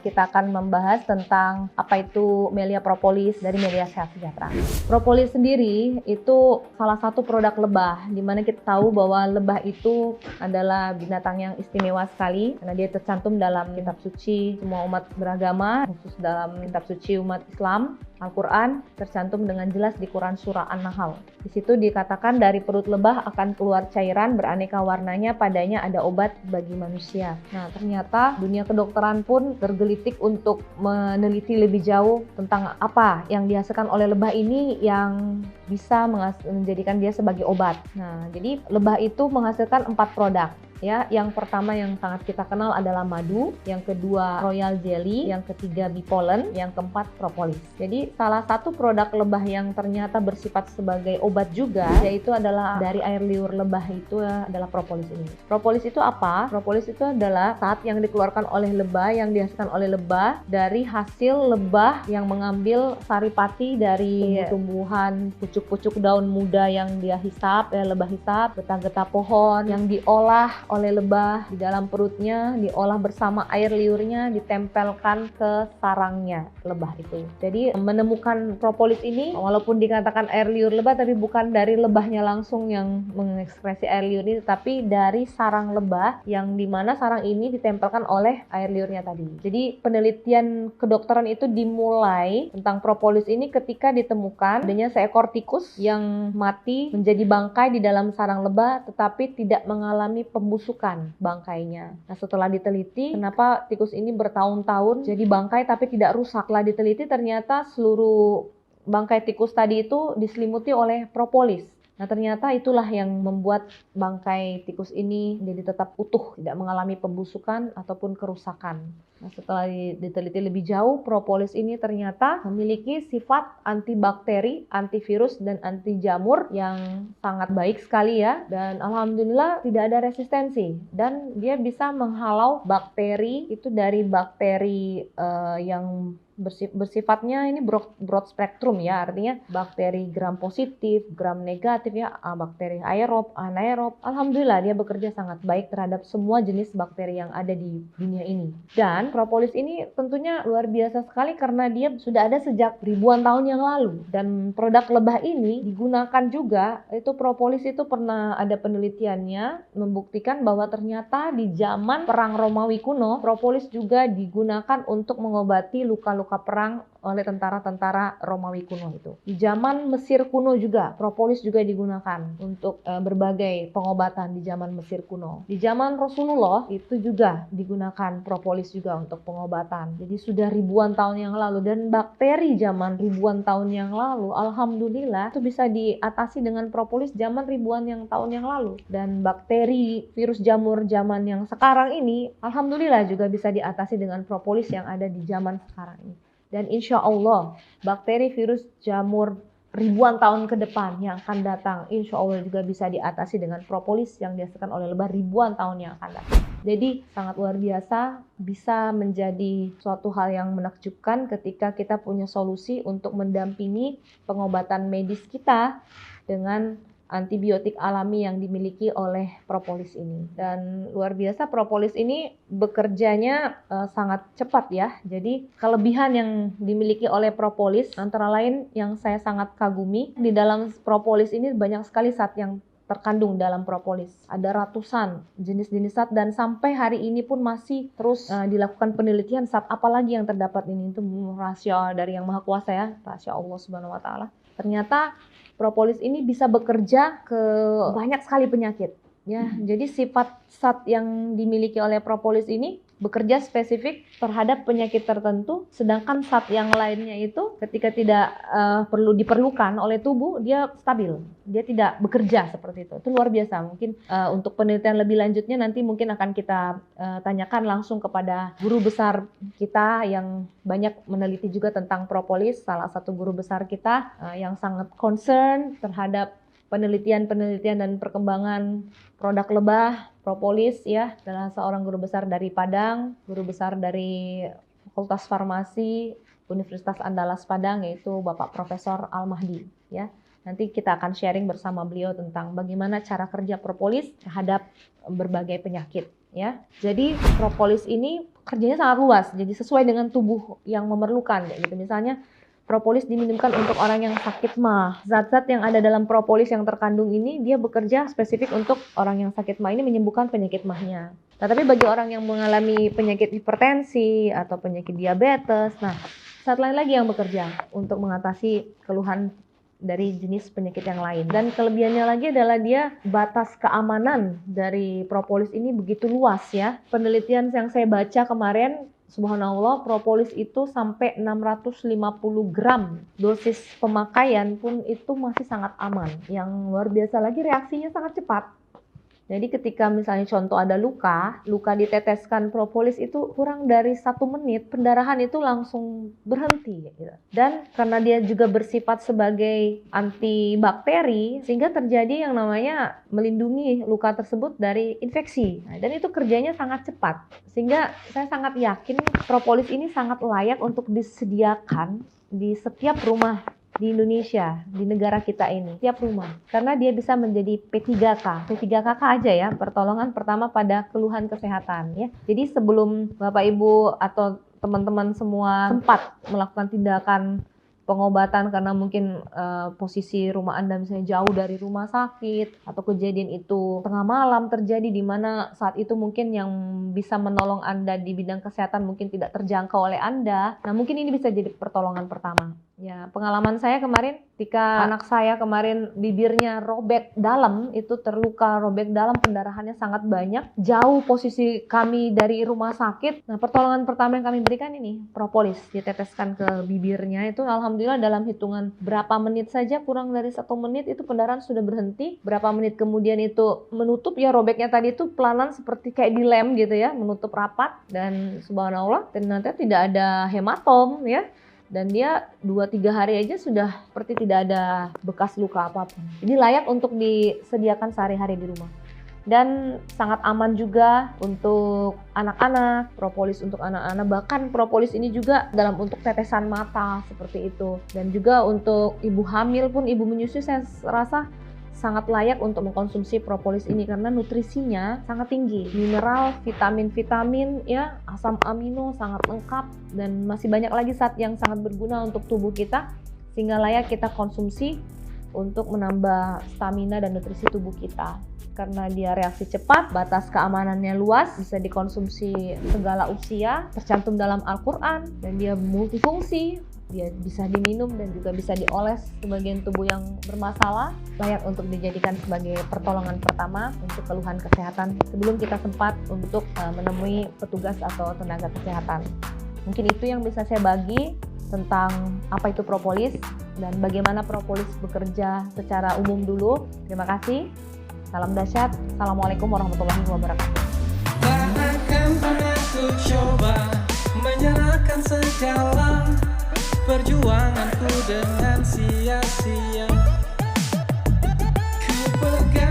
kita akan membahas tentang apa itu Melia propolis dari Melia Sehat Sejahtera. Propolis sendiri itu salah satu produk lebah, di mana kita tahu bahwa lebah itu adalah binatang yang istimewa sekali karena dia tercantum dalam kitab suci semua umat beragama, khusus dalam kitab suci umat Islam, Al-Quran, tercantum dengan jelas di Quran Surah An-Nahl. Di situ dikatakan dari perut lebah akan keluar cairan beraneka warnanya, padanya ada obat bagi manusia. Nah, ternyata dunia kedokteran pun tergelitik untuk meneliti lebih jauh tentang apa yang dihasilkan oleh lebah ini yang bisa menjadikan dia sebagai obat. Nah, jadi lebah itu menghasilkan 4 produk. Ya, yang pertama yang sangat kita kenal adalah madu, yang kedua royal jelly, yang ketiga bee pollen, yang keempat propolis. Jadi salah satu produk lebah yang ternyata bersifat sebagai obat juga, yaitu adalah dari air liur lebah, itu adalah propolis ini. Propolis itu apa? Propolis itu adalah zat yang dikeluarkan oleh lebah, yang dihasilkan oleh lebah dari hasil lebah yang mengambil saripati dari tumbuhan, pucuk-pucuk daun muda yang dia hisap, lebah hisap, getah-getah pohon yang diolah oleh lebah di dalam perutnya, diolah bersama air liurnya, ditempelkan ke sarangnya lebah itu. Jadi menemukan propolis ini, walaupun dikatakan air liur lebah, tapi bukan dari lebahnya langsung yang mengekskresi air liur ini, tapi dari sarang lebah yang dimana sarang ini ditempelkan oleh air liurnya tadi. Jadi penelitian kedokteran itu dimulai tentang propolis ini ketika ditemukan adanya seekor tikus yang mati menjadi bangkai di dalam sarang lebah, tetapi tidak mengalami pembusukan bangkainya. Nah, setelah diteliti, kenapa tikus ini bertahun-tahun jadi bangkai tapi tidak rusak? Setelah diteliti, ternyata seluruh bangkai tikus tadi itu diselimuti oleh propolis. Nah, ternyata itulah yang membuat bangkai tikus ini jadi tetap utuh, tidak mengalami pembusukan ataupun kerusakan. Nah, setelah diteliti lebih jauh, propolis ini ternyata memiliki sifat antibakteri, antivirus, dan anti jamur yang sangat baik sekali ya. Dan alhamdulillah tidak ada resistensi. Dan dia bisa menghalau bakteri, itu dari bakteri yang bersifatnya ini broad spectrum ya, artinya bakteri gram positif, gram negatif ya, bakteri aerob, anaerob. Alhamdulillah dia bekerja sangat baik terhadap semua jenis bakteri yang ada di dunia ini. Dan propolis ini tentunya luar biasa sekali karena dia sudah ada sejak ribuan tahun yang lalu. Dan produk lebah ini digunakan juga, itu propolis itu pernah ada penelitiannya membuktikan bahwa ternyata di zaman perang Romawi kuno, propolis juga digunakan untuk mengobati luka-luka perang oleh tentara-tentara Romawi kuno itu. Di zaman Mesir kuno juga, propolis juga digunakan untuk berbagai pengobatan di zaman Mesir kuno. Di zaman Rasulullah itu juga digunakan propolis juga untuk pengobatan. Jadi sudah ribuan tahun yang lalu, dan bakteri zaman ribuan tahun yang lalu, alhamdulillah itu bisa diatasi dengan propolis zaman ribuan tahun yang lalu. Dan bakteri, virus jamur zaman yang sekarang ini, alhamdulillah juga bisa diatasi dengan propolis yang ada di zaman sekarang ini. Dan insya Allah bakteri, virus, jamur ribuan tahun ke depan yang akan datang, insya Allah juga bisa diatasi dengan propolis yang dihasilkan oleh lebah ribuan tahun yang akan datang. Jadi sangat luar biasa, bisa menjadi suatu hal yang menakjubkan ketika kita punya solusi untuk mendampingi pengobatan medis kita dengan antibiotik alami yang dimiliki oleh propolis ini. Dan luar biasa, propolis ini bekerjanya sangat cepat ya. Jadi kelebihan yang dimiliki oleh propolis antara lain yang saya sangat kagumi, di dalam propolis ini banyak sekali zat yang terkandung dalam propolis. Ada ratusan jenis-jenis zat, dan sampai hari ini pun masih terus dilakukan penelitian zat apa lagi yang terdapat ini. Itu rahasia dari Yang Maha Kuasa ya, rahasia Allah Subhanahu wa taala. Ternyata propolis ini bisa bekerja ke banyak sekali penyakit ya. Jadi sifat zat yang dimiliki oleh propolis ini bekerja spesifik terhadap penyakit tertentu, sedangkan zat yang lainnya itu ketika tidak perlu diperlukan oleh tubuh, dia stabil, dia tidak bekerja seperti itu. Itu luar biasa. Mungkin untuk penelitian lebih lanjutnya nanti mungkin akan kita tanyakan langsung kepada guru besar kita yang banyak meneliti juga tentang propolis. Salah satu guru besar kita yang sangat concern terhadap penelitian dan perkembangan produk lebah, propolis ya, adalah seorang guru besar dari Padang, guru besar dari Fakultas Farmasi Universitas Andalas Padang, yaitu Bapak Profesor Al-Mahdi ya. Nanti kita akan sharing bersama beliau tentang bagaimana cara kerja propolis terhadap berbagai penyakit ya. Jadi propolis ini kerjanya sangat luas, jadi sesuai dengan tubuh yang memerlukan kayak gitu. Misalnya propolis diminumkan untuk orang yang sakit mah. Zat-zat yang ada dalam propolis yang terkandung ini dia bekerja spesifik untuk orang yang sakit mah ini menyembuhkan penyakit mahnya. Nah, tapi bagi orang yang mengalami penyakit hipertensi atau penyakit diabetes, nah zat lain lagi yang bekerja untuk mengatasi keluhan dari jenis penyakit yang lain. Dan kelebihannya lagi adalah dia batas keamanan dari propolis ini begitu luas ya. Penelitian yang saya baca kemarin, subhanallah, propolis itu sampai 650 gram dosis pemakaian pun itu masih sangat aman. Yang luar biasa lagi reaksinya sangat cepat. Jadi ketika misalnya contoh ada luka diteteskan propolis itu kurang dari 1 menit, pendarahan itu langsung berhenti. Gitu. Dan karena dia juga bersifat sebagai antibakteri, sehingga terjadi yang namanya melindungi luka tersebut dari infeksi. Nah, dan itu kerjanya sangat cepat. Sehingga saya sangat yakin propolis ini sangat layak untuk disediakan di setiap rumah di Indonesia, di negara kita ini, tiap rumah. Karena dia bisa menjadi P3K. P3KK aja ya, pertolongan pertama pada keluhan kesehatan ya. Jadi sebelum Bapak Ibu atau teman-teman semua sempat melakukan tindakan pengobatan karena mungkin posisi rumah Anda misalnya jauh dari rumah sakit atau kejadian itu tengah malam terjadi di mana saat itu mungkin yang bisa menolong Anda di bidang kesehatan mungkin tidak terjangkau oleh Anda. Nah, mungkin ini bisa jadi pertolongan pertama. Ya, pengalaman saya kemarin ketika anak saya kemarin bibirnya robek dalam, itu terluka robek dalam, pendarahannya sangat banyak, jauh posisi kami dari rumah sakit. Nah, pertolongan pertama yang kami berikan ini propolis, diteteskan ke bibirnya. Itu alhamdulillah dalam hitungan berapa menit saja, kurang dari 1 menit itu pendarahan sudah berhenti. Berapa menit kemudian itu menutup ya, robeknya tadi itu pelanan seperti kayak dilem gitu ya, menutup rapat, dan subhanallah ternyata tidak ada hematom ya. Dan dia 2-3 hari aja sudah seperti tidak ada bekas luka apapun. Jadi layak untuk disediakan sehari-hari di rumah. Dan sangat aman juga untuk anak-anak, propolis untuk anak-anak. Bahkan propolis ini juga dalam untuk tetesan mata seperti itu. Dan juga untuk ibu hamil pun, ibu menyusui, saya rasa sangat layak untuk mengkonsumsi propolis ini karena nutrisinya sangat tinggi, mineral, vitamin-vitamin, ya, asam amino sangat lengkap, dan masih banyak lagi zat yang sangat berguna untuk tubuh kita sehingga layak kita konsumsi untuk menambah stamina dan nutrisi tubuh kita. Karena dia reaksi cepat, batas keamanannya luas, bisa dikonsumsi segala usia, tercantum dalam Al-Quran, dan dia multifungsi. Dia bisa diminum dan juga bisa dioles ke bagian tubuh yang bermasalah, layak untuk dijadikan sebagai pertolongan pertama untuk keluhan kesehatan sebelum kita sempat untuk menemui petugas atau tenaga kesehatan. Mungkin itu yang bisa saya bagi tentang apa itu propolis dan bagaimana propolis bekerja secara umum dulu. Terima kasih. Salam dahsyat. Assalamualaikum warahmatullahi wabarakatuh. Tak akan pernah ku coba menyerahkan segala perjuanganku dengan sia-sia. Ku pegang